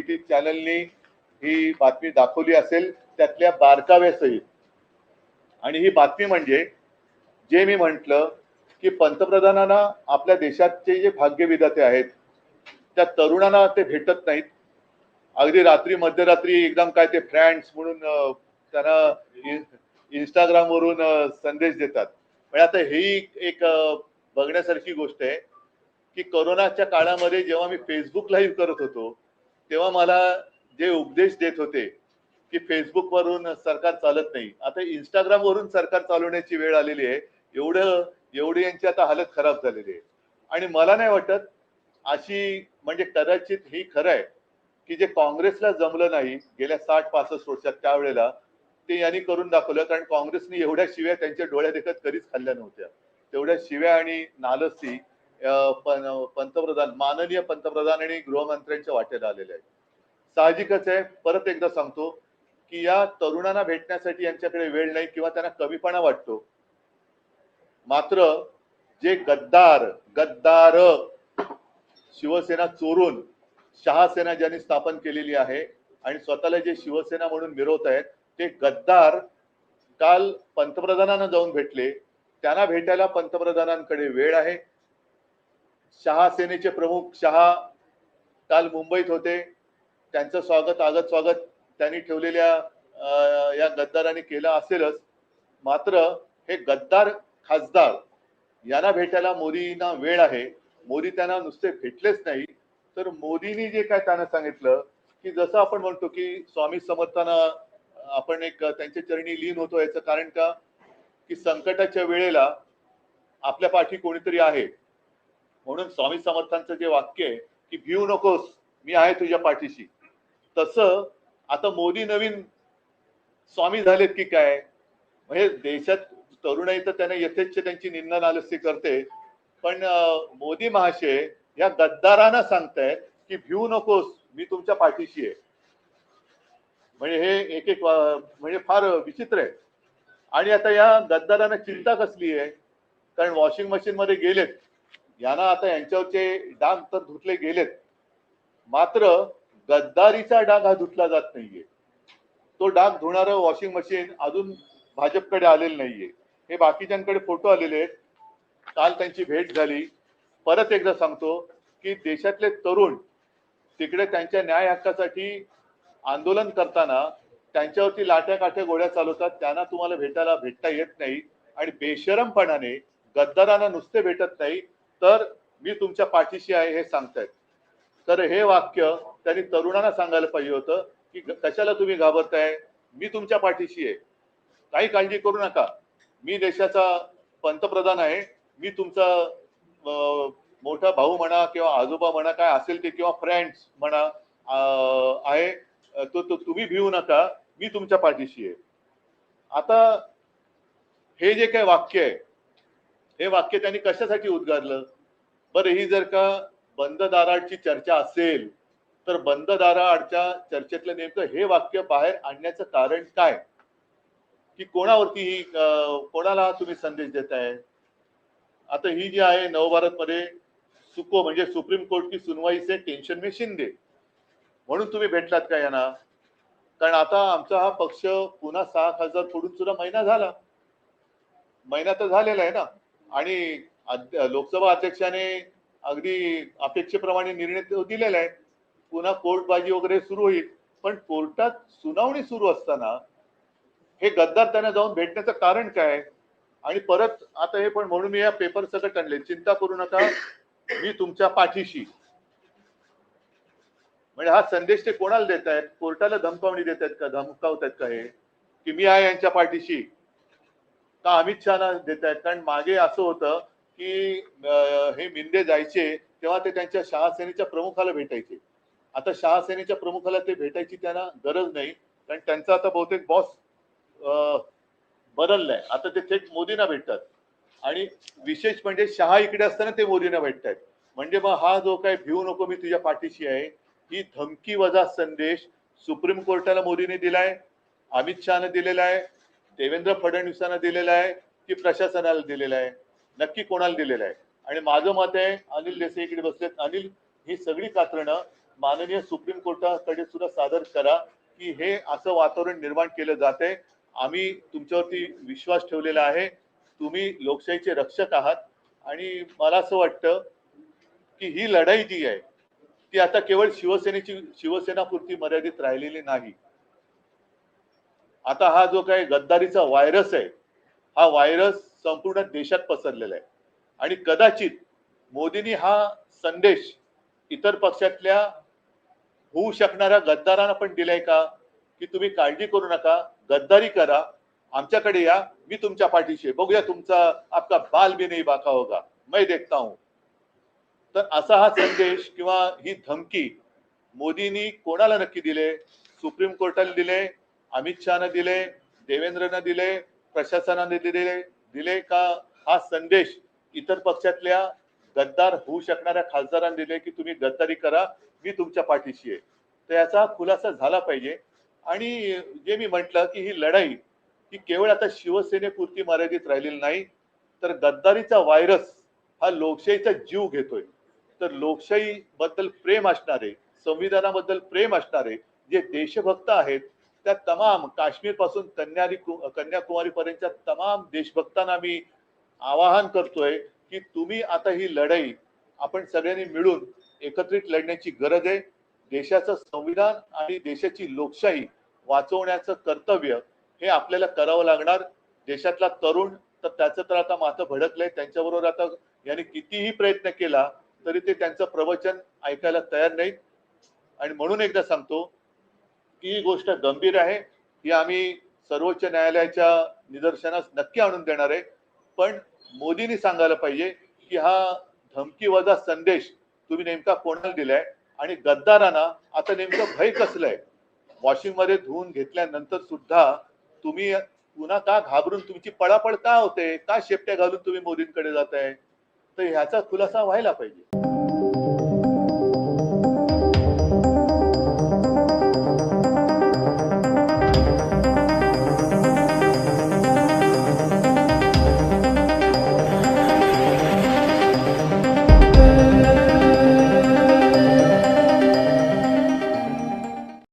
किती चॅनलनी ही बातमी दाखवली असेल त्यातल्या बारकाव्यासहित। आणि ही बातमी म्हणजे जे मी म्हटलं की पंतप्रधानांना आपल्या देशाचे जे भाग्यविधाते आहेत त्या तरुणांना ते भेटत नाहीत। अगदी रात्री मध्यरात्री एकदम काय ते फ्रेंड्स म्हणून त्यांना इंस्टाग्राम वरून संदेश देतात। पण आता ही एक बघण्यासारखी गोष्ट आहे की कोरोनाच्या काळामध्ये जेव्हा मी फेसबुक लाईव्ह करत होतो तेव्हा मला जे उपदेश देत होते की फेसबुक वरून सरकार चालत नाही, आता इंस्टाग्राम वरून सरकार चालवण्याची वेळ आलेली आहे। एवढी यांची आता हालत खराब झालेली आहे। आणि मला नाही वाटत अशी म्हणजे कदाचित ही खरं आहे की जे काँग्रेसला जमलं नाही गेल्या 60-65 वर्षात त्यावेळेला ते यांनी करून दाखवलं। कारण काँग्रेसने एवढ्या शिव्या त्यांच्या डोळ्या देखत कधीच खाल्ल्या नव्हत्या। तेवढ्या शिव्या आणि नालस्ती पंतप्रधान माननीय पंतप्रधान आणि गृहमंत्र्यांच्या वाटेला आलेल्या आहेत। साहजिकच आहे, परत एकदा सांगतो की या तरुणांना भेटण्यासाठी यांच्याकडे वेळ नाही किंवा त्यांना कमीपणा वाटतो। मात्र जे गद्दार शिवसेना चोरून शहासेना ज्यांनी स्थापन केलेली आहे आणि स्वतःला जे शिवसेना म्हणून मिरवत आहेत ते गद्दार काल पंतप्रधानांना जाऊन भेटले। त्यांना भेटायला पंतप्रधानांकडे वेळ आहे। शहासेनेचे प्रमुख शहा काल मुंबईत होते, त्यांचं स्वागत त्यांनी ठेवलेल्या या गद्दारांनी केलं असेलच। मात्र हे गद्दार खासदार यांना भेटायला मोदींना वेळ आहे। मोदी त्यांना नुसते भेटलेच नाही तर मोदींनी जे काय त्यांना सांगितलं की जसं आपण म्हणतो की स्वामी समर्थांना आपण एक त्यांच्या चरणी लीन होतो, याचं कारण का की संकटाच्या वेळेला आपल्या पाठी कोणीतरी आहे। म्हणून स्वामी समर्थांचं जे वाक्य आहे की भिऊ नकोस मी आहे तुझ्या पाठीशी, तसं आता मोदी नवीन स्वामी झालेत की काय। म्हणजे देशात तरुणाई तर त्यांना यथेच्छ त्यांची निंदा नालस्ती करते, पण मोदी महाशय या गद्दारांना सांगतायत की भिऊ नकोस मी तुमच्या पाठीशी आहे। म्हणजे हे एक म्हणजे फार विचित्र आहे। आणि आता या गद्दारांना चिंता कसली आहे, कारण वॉशिंग मशीन मध्ये गेलेत यांना आता यांच्यावरचे डाग तर धुतले गेलेत, मात्र गद्दारीचा डाग हा धुतला जात नाहीये। तो डाग धुणारं वॉशिंग मशीन अजून भाजपकडे आलेलं नाहीये। हे बाकीच्यांकडे फोटो आलेले आहेत, काल त्यांची भेट झाली। परत एकदा सांगतो की देशातले तरुण तिकडे त्यांच्या न्याय हक्कासाठी आंदोलन करताना त्यांच्यावरती लाट्या काठ्या गोळ्या चालवतात, त्यांना तुम्हाला भेटता येत नाही। आणि बेशरमपणाने गद्दारांना नुसते भेटत नाही तर मी तुमच्या पाठीशी आहे हे सांगतायत। तर हे वाक्य त्यांनी तरुणांना सांगायला पाहिजे होतं की कशाला तुम्ही घाबरताय, मी तुमच्या पाठीशी आहे, काही काळजी करू नका, मी देशाचा पंतप्रधान आहे, मी तुमचा मोठा भाऊ म्हणा किंवा आजोबा म्हणा काय असेल ते किंवा फ्रेंड्स म्हणा आहे, तो तुम्ही भिवू नका, मी तुमच्या पाठीशी आहे। आता हे जे काही वाक्य आहे हे वाक्य त्यांनी कशासाठी उद्गारलं बरं। ही जर का बंद दाराआडची चर्चा असेल तर बंद दाराआडच्या चर्चेतलं नेमकं हे वाक्य बाहेर आणण्याचं कारण काय की कोणावरती ही कोणाला तुम्ही संदेश देताय। आता ही जी आहे नवभारत मध्ये सुको म्हणजे सुप्रीम कोर्ट की सुनवाई से टेंशन में शिंदे म्हणून तुम्ही भेटलात का यांना। कारण आता आमचा हा पक्ष पुन्हा 6 खासदार फोडून सुद्धा महिना तर झालेला आहे ना। आणि लोकसभा अध्यक्षाने अगदी अपेक्षेप्रमाणे निर्णय दिलेला आहे, पुन्हा कोर्टबाजी वगैरे सुरू होईल। पण कोर्टात सुनावणी सुरू असताना हे गद्दार त्यांना जाऊन भेटण्याचं कारण काय। आणि परत आता हे पण म्हणून मी या पेपर सकट आणले, चिंता करू नका मी तुमच्या पाठीशी। म्हणजे हा संदेश ते कोणाला देत आहेत, कोर्टाला धमकावणी देत आहेत का, धमकावत का हे की मी आहे यांच्या पाठीशी, का अमित शहाना देत आहेत। कारण मागे असं होतं की हे मिंदे जायचे तेव्हा ते त्यांच्या शहासेनेच्या प्रमुखाला भेटायचे। आता शहासेनेच्या प्रमुखाला ते भेटायची त्यांना गरज नाही, कारण त्यांचा आता बहुतेक बॉस बदललाय, आता ते थेट मोदींना भेटतात। आणि विशेष म्हणजे शहा इकडे असताना ते मोदींना भेटतात। म्हणजे मग हा जो काय भिवू नको मी तुझ्या पाठीशी आहे ही धमकी वजा संदेश सुप्रीम कोर्टाला मोदींनी दिलाय, अमित शहाने दिलेला आहे, देवेंद्र फडणवीसांना दिलेला आहे की प्रशासनाला दिलेला आहे, नक्की कोणाला दिलेला आहे। आणि माझं मत आहे अनिल देसाई इकडे बसलेत, अनिल ही सगळी कात्रणं माननीय सुप्रीम कोर्टाकडे सुद्धा सादर करा की हे असं वातावरण निर्माण केलं जाते. आम्ही तुमच्यावरती विश्वास ठेवलेला आहे. तुम्ही लोकशाहीचे रक्षक आहात आणि मला असं वाटतं की ही लढाई जी आहे ती आता केवळ शिवसेनापुरती मर्यादित राहिलेली नाही. आता हा जो काही गद्दारीचा व्हायरस आहे, हा व्हायरस संपूर्ण देशात पसरलेला आहे आणि कदाचित मोदींनी हा संदेश इतर पक्षातल्या होऊ शकणाऱ्या गद्दारांना पण दिलाय का, की तुम्ही काळजी करू नका, गद्दारी करा, आमच्याकडे या, मी तुमच्या पाठीशी आहे, बघूया तुमचा आपका बाल भी नहीं बाका होगा, मैं देखता हूं. तर असा हा संदेश किंवा ही धमकी मोदींनी कोणाला नक्की दिले? सुप्रीम कोर्टाला दिले, अमित शहाना दिले, देवेंद्रना दिले, प्रशासनाने दिले का हा संदेश इतर पक्षातल्या गद्दार होऊ शकणाऱ्या खासदारांना दिले की तुम्ही गद्दारी करा, मी तुमच्या पाठीशी आहे. तर याचा खुलासा झाला पाहिजे. आणि जे मी म्हटलं की ही लढाई ही केवळ आता शिवसेनेपुरती मर्यादित राहिलेली नाही, तर गद्दारीचा व्हायरस हा लोकशाहीचा जीव घेतोय. तर लोकशाही बद्दल प्रेम असणारे, संविधानाबद्दल प्रेम असणारे जे देशभक्त आहेत, त्या तमाम काश्मीर पासून कन्याकुमारी पर्यंतच्या तमाम देशभक्तांना मी आवाहन करतोय की तुम्ही आता ही लढाई आपण सगळ्यांनी मिळून एकत्रित लढण्याची गरज आहे. देशाचं संविधान आणि देशाची लोकशाही वाचवण्याचं कर्तव्य हे आपल्याला करावं लागणार. देशातला तरुण तर त्याचं तर आता माथं भडकलंय, त्यांच्याबरोबर आता यांनी कितीही प्रयत्न केला तरी ते त्यांचं प्रवचन ऐकायला तयार नाहीत. आणि म्हणून एकदा सांगतो की ही गोष्ट गंभीर आहे, ही आम्ही सर्वोच्च न्यायालयाच्या निदर्शनास नक्की आणून देणार आहे. पण मोदींनी सांगायला पाहिजे की हा धमकी वजा संदेश तुम्ही नेमका कोणाला दिलाय आणि गद्दारांना आता नेमकं भय कसलंय. वॉशिंग मध्ये धुवून घेतल्यानंतर सुद्धा तुम्ही पुन्हा का घाबरून तुमची पळापळ का होते, का शेपट्या घालून तुम्ही मोदींकडे जाताय. तर ह्याचा खुलासा व्हायला पाहिजे.